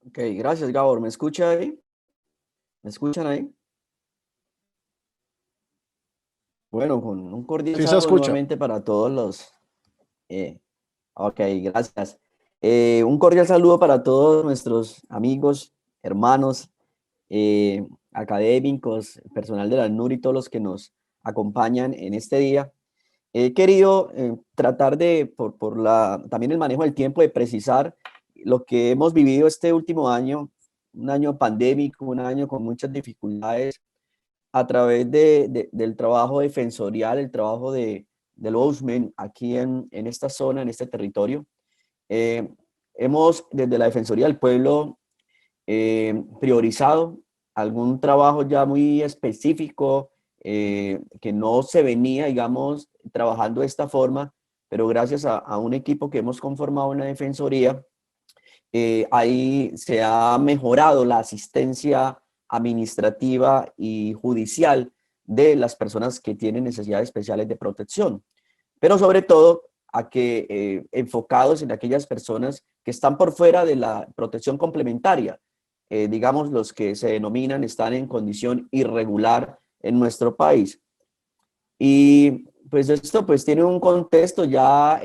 Ok, gracias, Gabor. ¿Me escucha ahí? ¿Me escuchan ahí? Bueno, con un cordial Sí se saludo escucha. nuevamente para todos los... eh, ok, gracias. Un cordial saludo para todos nuestros amigos, hermanos, académicos, personal de la ANUR y todos los que nos acompañan en este día. He querido tratar de, también el manejo del tiempo, de precisar lo que hemos vivido este último año, un año pandémico, un año con muchas dificultades a través del trabajo defensorial, el trabajo del OSMEN aquí en esta zona, en este territorio. Eh, Hemos, desde la Defensoría del Pueblo, priorizado algún trabajo ya muy específico que no se venía, digamos, trabajando de esta forma, pero gracias a un equipo que hemos conformado en la Defensoría, ahí se ha mejorado la asistencia administrativa y judicial de las personas que tienen necesidades especiales de protección, pero sobre todo a que enfocados en aquellas personas que están por fuera de la protección complementaria, digamos los que se denominan están en condición irregular en nuestro país. Y pues esto pues tiene un contexto ya,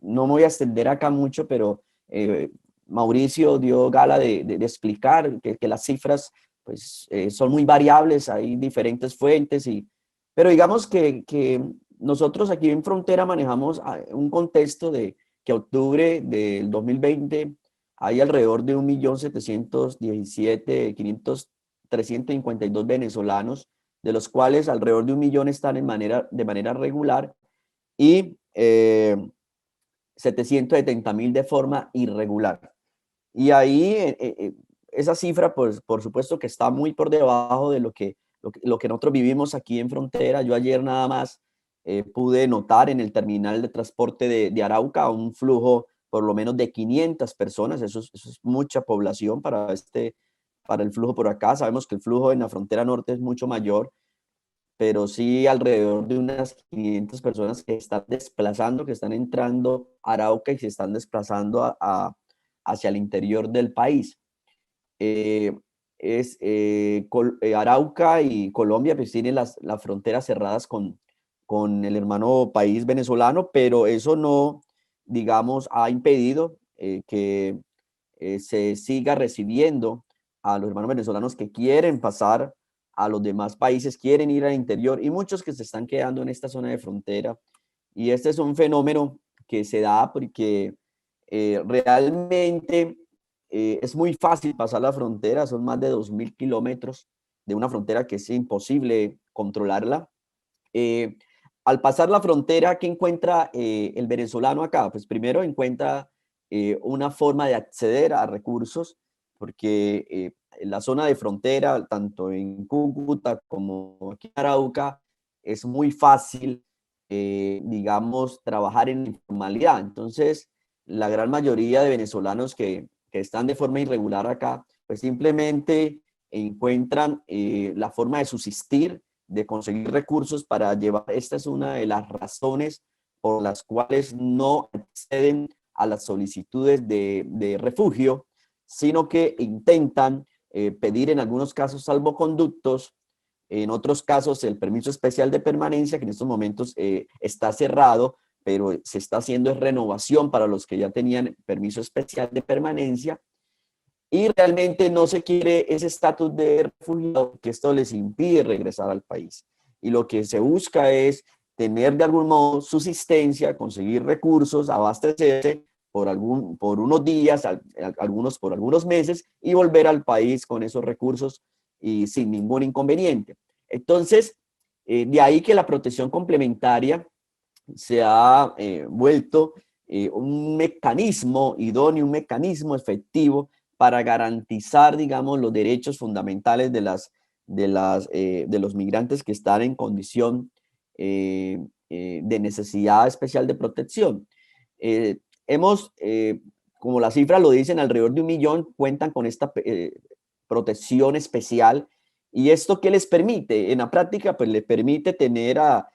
no me voy a extender acá mucho, pero Mauricio dio gala de explicar que las cifras pues son muy variables, hay diferentes fuentes, pero digamos que nosotros aquí en Frontera manejamos un contexto de que octubre del 2020 hay alrededor de 1.717.352 venezolanos, de los cuales alrededor de 1 millón están de manera regular y 770.000 de forma irregular. Y ahí esa cifra, pues por supuesto que está muy por debajo de lo que nosotros vivimos aquí en Frontera. Yo ayer nada más pude notar en el terminal de transporte de Arauca un flujo por lo menos de 500 personas. Eso es mucha población para el flujo por acá. Sabemos que el flujo en la frontera norte es mucho mayor, pero sí alrededor de unas 500 personas que están desplazando, que están entrando a Arauca y se están desplazando hacia el interior del país. Eh, Arauca y Colombia pues tienen las fronteras cerradas con el hermano país venezolano, pero eso no, digamos, ha impedido que se siga recibiendo a los hermanos venezolanos que quieren pasar a los demás países, quieren ir al interior y muchos que se están quedando en esta zona de frontera. Y este es un fenómeno que se da porque realmente es muy fácil pasar la frontera, son más de 2.000 kilómetros de una frontera que es imposible controlarla. Eh, Al pasar la frontera, ¿qué encuentra el venezolano acá? Pues primero encuentra una forma de acceder a recursos, porque en la zona de frontera, tanto en Cúcuta como aquí en Arauca, es muy fácil, digamos, trabajar en informalidad. Entonces, la gran mayoría de venezolanos que están de forma irregular acá, pues simplemente encuentran la forma de subsistir, de conseguir recursos para llevar. Esta es una de las razones por las cuales no acceden a las solicitudes de refugio, sino que intentan pedir en algunos casos salvoconductos, en otros casos el permiso especial de permanencia, que en estos momentos está cerrado, pero se está haciendo renovación para los que ya tenían permiso especial de permanencia, y realmente no se quiere ese estatus de refugiado, que esto les impide regresar al país. Y lo que se busca es tener de algún modo subsistencia, conseguir recursos, abastecerse por unos días, algunos por algunos meses, y volver al país con esos recursos y sin ningún inconveniente. Entonces, de ahí que la protección complementaria se ha vuelto un mecanismo idóneo, un mecanismo efectivo para garantizar, digamos, los derechos fundamentales de los migrantes que están en condición de necesidad especial de protección. Eh, hemos, como las cifras lo dicen, alrededor de 1 millón cuentan con esta protección especial. ¿Y esto qué les permite? En la práctica, pues les permite tener a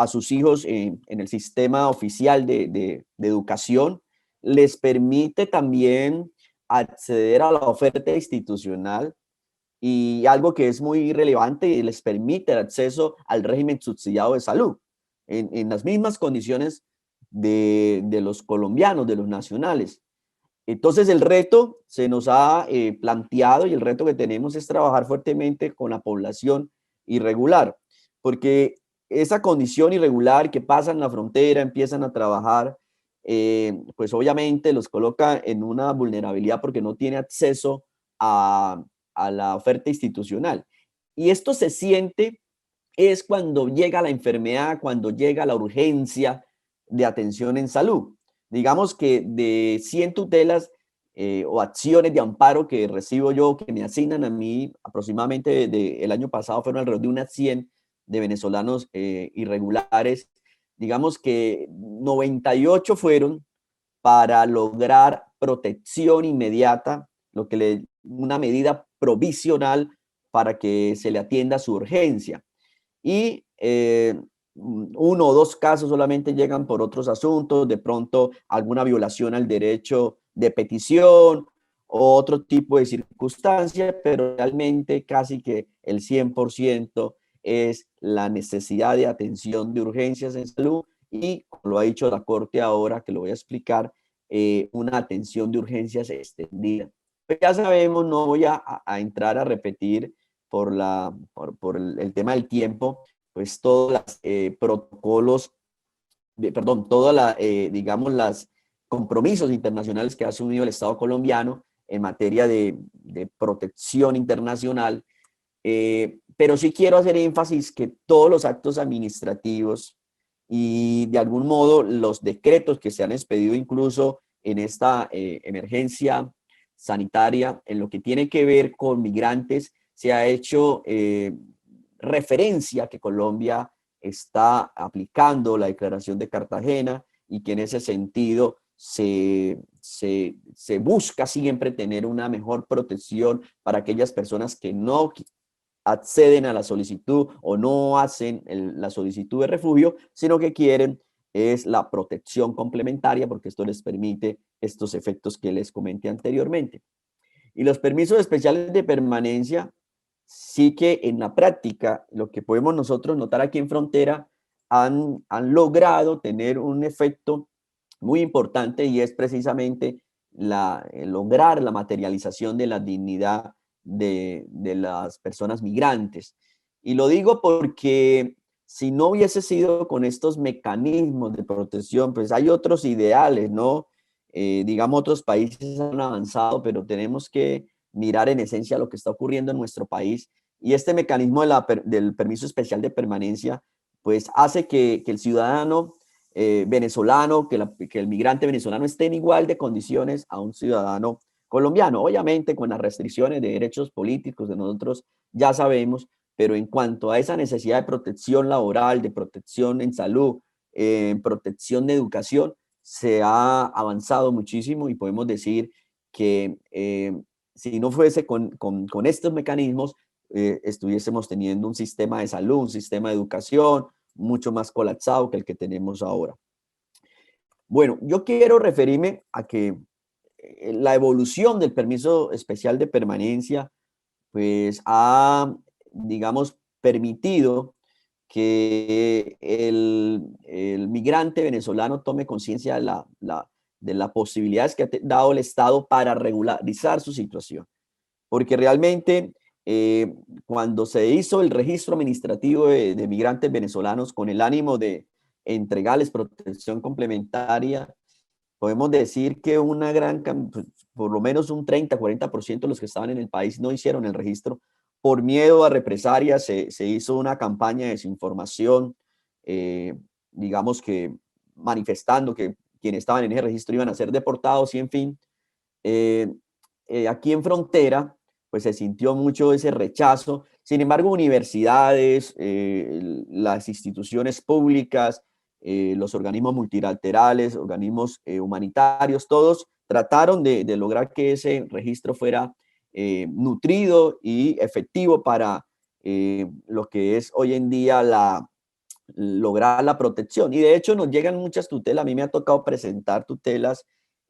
sus hijos en el sistema oficial de educación, les permite también acceder a la oferta institucional y algo que es muy relevante, les permite el acceso al régimen subsidiado de salud en las mismas condiciones de los colombianos, de los nacionales. Entonces el reto se nos ha planteado y el reto que tenemos es trabajar fuertemente con la población irregular, porque esa condición irregular que pasan la frontera, empiezan a trabajar, pues obviamente los coloca en una vulnerabilidad porque no tiene acceso a, a la oferta institucional. Y esto se siente es cuando llega la enfermedad, cuando llega la urgencia de atención en salud. Digamos que de 100 tutelas o acciones de amparo que recibo yo, que me asignan a mí, aproximadamente el año pasado fueron alrededor de unas 100 de venezolanos irregulares. Digamos que 98 fueron para lograr protección inmediata, una medida provisional para que se le atienda su urgencia. Y uno o dos casos solamente llegan por otros asuntos, de pronto alguna violación al derecho de petición o otro tipo de circunstancia, pero realmente casi que el 100% es la necesidad de atención de urgencias en salud y, como lo ha dicho la Corte ahora, que lo voy a explicar, una atención de urgencias extendida. Pues ya sabemos, no voy a entrar a repetir por el tema del tiempo, pues todos los protocolos, todos digamos, los compromisos internacionales que ha asumido el Estado colombiano en materia de protección internacional. Pero sí quiero hacer énfasis que todos los actos administrativos y de algún modo los decretos que se han expedido incluso en esta emergencia sanitaria, en lo que tiene que ver con migrantes, se ha hecho referencia que Colombia está aplicando la Declaración de Cartagena y que en ese sentido se busca siempre tener una mejor protección para aquellas personas que no acceden a la solicitud o no hacen la solicitud de refugio, sino que quieren es la protección complementaria, porque esto les permite estos efectos que les comenté anteriormente. Y los permisos especiales de permanencia, sí que en la práctica, lo que podemos nosotros notar aquí en frontera, han logrado tener un efecto muy importante y es precisamente lograr la materialización de la dignidad de las personas migrantes. Y lo digo porque si no hubiese sido con estos mecanismos de protección, pues hay otros ideales, ¿no? Digamos, otros países han avanzado, pero tenemos que mirar en esencia lo que está ocurriendo en nuestro país. Y este mecanismo del permiso especial de permanencia, pues hace que el ciudadano venezolano, que el migrante venezolano esté en igual de condiciones a un ciudadano colombiano, obviamente con las restricciones de derechos políticos de nosotros ya sabemos, pero en cuanto a esa necesidad de protección laboral, de protección en salud, protección de educación, se ha avanzado muchísimo y podemos decir que si no fuese con estos mecanismos, estuviésemos teniendo un sistema de salud, un sistema de educación mucho más colapsado que el que tenemos ahora. Bueno, yo quiero referirme a que la evolución del permiso especial de permanencia, pues ha, digamos, permitido que el migrante venezolano tome conciencia de las posibilidades que ha dado el Estado para regularizar su situación. Porque realmente cuando se hizo el registro administrativo de migrantes venezolanos con el ánimo de entregarles protección complementaria, podemos decir que pues, por lo menos un 30-40% de los que estaban en el país no hicieron el registro. Por miedo a represalias se hizo una campaña de desinformación, digamos que manifestando que quienes estaban en ese registro iban a ser deportados y en fin. Aquí en frontera, pues se sintió mucho ese rechazo. Sin embargo, universidades, las instituciones públicas, los organismos multilaterales, organismos humanitarios, todos trataron de lograr que ese registro fuera nutrido y efectivo para lo que es hoy en día lograr la protección. Y de hecho nos llegan muchas tutelas. A mí me ha tocado presentar tutelas,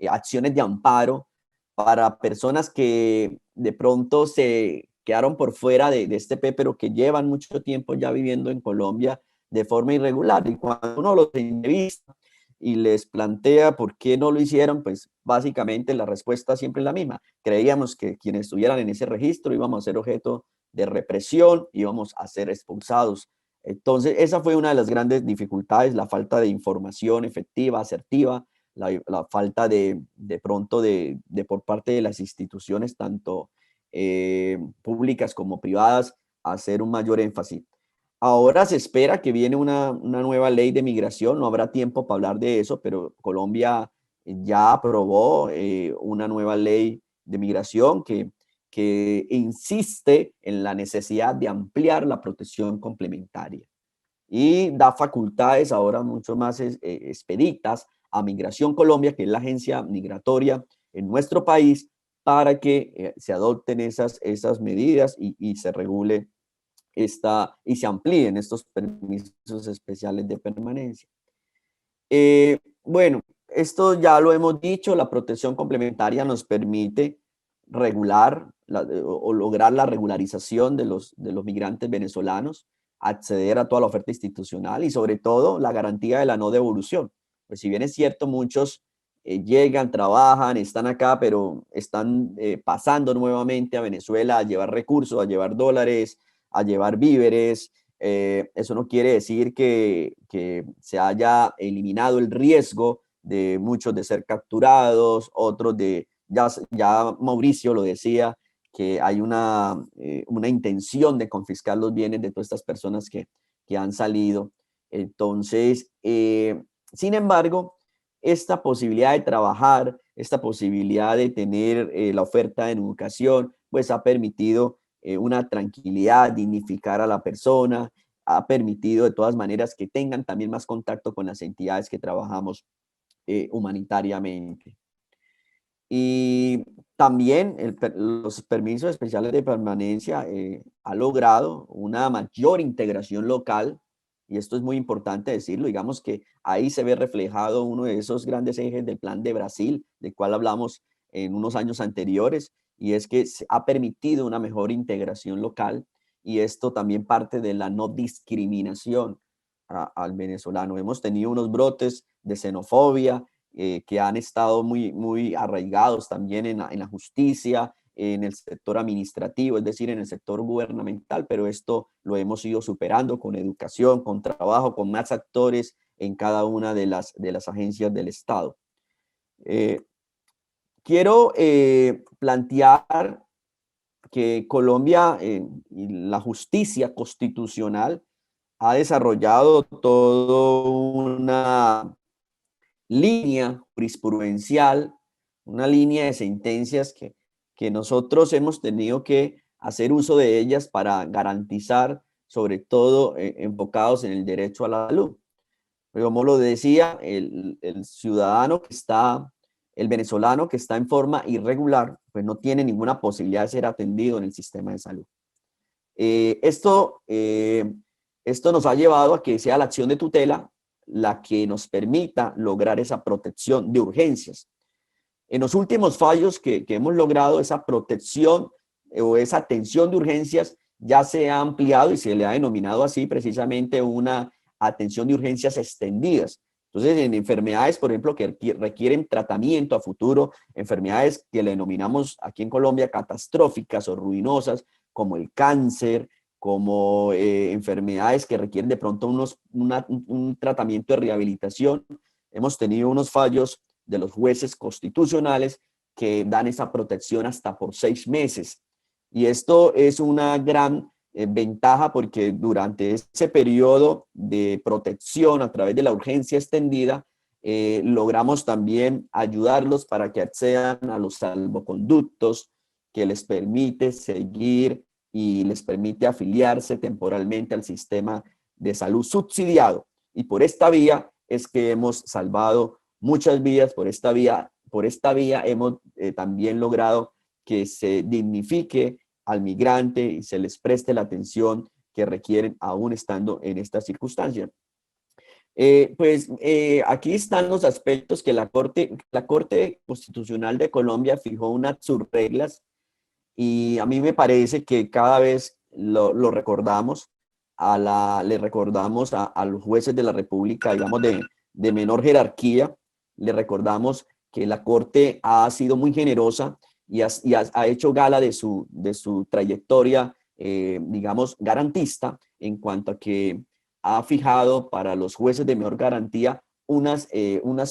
acciones de amparo para personas que de pronto se quedaron por fuera de este P, pero que llevan mucho tiempo ya viviendo en Colombia de forma irregular. Y cuando uno los entrevista y les plantea por qué no lo hicieron, pues básicamente la respuesta siempre es la misma. Creíamos que quienes estuvieran en ese registro íbamos a ser objeto de represión, íbamos a ser expulsados. Entonces, esa fue una de las grandes dificultades, la falta de información efectiva, asertiva, la falta de pronto de por parte de las instituciones, tanto públicas como privadas, hacer un mayor énfasis. Ahora se espera que viene una nueva ley de migración, no habrá tiempo para hablar de eso, pero Colombia ya aprobó una nueva ley de migración que insiste en la necesidad de ampliar la protección complementaria y da facultades ahora mucho más expeditas a Migración Colombia, que es la agencia migratoria en nuestro país, para que se adopten esas medidas y se regule y se amplíen estos permisos especiales de permanencia. Bueno, esto ya lo hemos dicho, la protección complementaria nos permite regular o lograr la regularización de los migrantes venezolanos, acceder a toda la oferta institucional y sobre todo la garantía de la no devolución. Pues si bien es cierto, muchos llegan, trabajan, están acá, pero están pasando nuevamente a Venezuela a llevar recursos, a llevar dólares, a llevar víveres. Eso no quiere decir que se haya eliminado el riesgo de muchos de ser capturados, otros ya Mauricio lo decía, que hay una intención de confiscar los bienes de todas estas personas que han salido. Entonces, sin embargo, esta posibilidad de trabajar, esta posibilidad de tener la oferta en educación, pues ha permitido una tranquilidad, dignificar a la persona, ha permitido de todas maneras que tengan también más contacto con las entidades que trabajamos humanitariamente. Y también los permisos especiales de permanencia ha logrado una mayor integración local, y esto es muy importante decirlo, digamos que ahí se ve reflejado uno de esos grandes ejes del Plan de Brasil, del cual hablamos en unos años anteriores, y es que se ha permitido una mejor integración local, y esto también parte de la no discriminación al venezolano. Hemos tenido unos brotes de xenofobia, que han estado muy arraigados también en la justicia, en el sector administrativo, es decir, en el sector gubernamental, pero esto lo hemos ido superando con educación, con trabajo, con más actores en cada una de las agencias del Estado. Quiero plantear que Colombia y la justicia constitucional ha desarrollado toda una línea jurisprudencial, una línea de sentencias que nosotros hemos tenido que hacer uso de ellas para garantizar, sobre todo enfocados en el derecho a la salud. Pero como lo decía, el ciudadano que está, el venezolano que está en forma irregular, pues no tiene ninguna posibilidad de ser atendido en el sistema de salud. Esto nos ha llevado a que sea la acción de tutela la que nos permita lograr esa protección de urgencias. En los últimos fallos que hemos logrado, esa protección o esa atención de urgencias ya se ha ampliado y se le ha denominado así precisamente una atención de urgencias extendidas. Entonces, en enfermedades, por ejemplo, que requieren tratamiento a futuro, enfermedades que le denominamos aquí en Colombia catastróficas o ruinosas, como el cáncer, como enfermedades que requieren de pronto un tratamiento de rehabilitación. Hemos tenido unos fallos de los jueces constitucionales que dan esa protección hasta por 6 meses. Y esto es una gran ventaja porque durante ese periodo de protección a través de la urgencia extendida, logramos también ayudarlos para que accedan a los salvoconductos que les permite seguir y les permite afiliarse temporalmente al sistema de salud subsidiado. Y por esta vía es que hemos salvado muchas vidas, por esta vía hemos también logrado que se dignifique al migrante y se les preste la atención que requieren aún estando en esta circunstancia. Aquí están los aspectos que la Corte Constitucional de Colombia fijó unas subreglas y a mí me parece que cada vez lo recordamos, le recordamos a los jueces de la República, digamos, de menor jerarquía, le recordamos que la Corte ha sido muy generosa ha hecho gala de su trayectoria, digamos, garantista en cuanto a que ha fijado para los jueces de menor garantía unos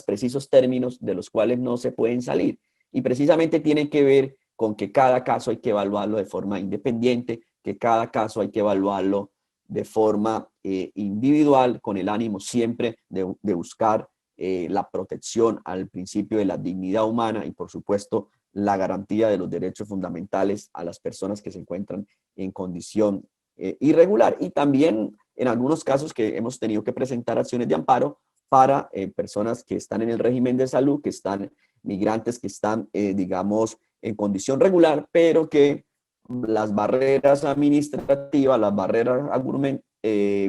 precisos términos de los cuales no se pueden salir. Y precisamente tiene que ver con que cada caso hay que evaluarlo de forma independiente, que cada caso hay que evaluarlo de forma individual, con el ánimo siempre de buscar la protección al principio de la dignidad humana y, por supuesto, la garantía de los derechos fundamentales a las personas que se encuentran en condición irregular. Y también en algunos casos que hemos tenido que presentar acciones de amparo para personas que están en el régimen de salud, que están migrantes, que están, digamos, en condición regular, pero que las barreras administrativas, las barreras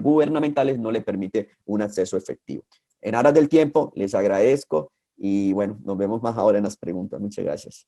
gubernamentales no le permite un acceso efectivo. En aras del tiempo, les agradezco y bueno, nos vemos más ahora en las preguntas. Muchas gracias.